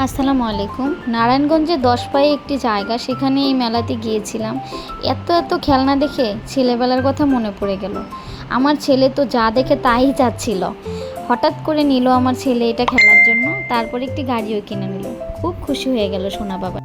আসসালামু আলাইকুম। নারায়ণগঞ্জে ১০ পায়ে একটি জায়গা, সেখানে এই মেলাতে গিয়েছিলাম। এত এত খেলনা দেখে ছেলেবেলার কথা মনে পড়ে গেল। আমার ছেলে তো যা দেখে তাই চাচ্ছিল। হঠাৎ করে নিল আমার ছেলে এটা খেলার জন্য, তারপর একটি গাড়িও কিনে নিল। খুব খুশি হয়ে গেল সোনা বাবা।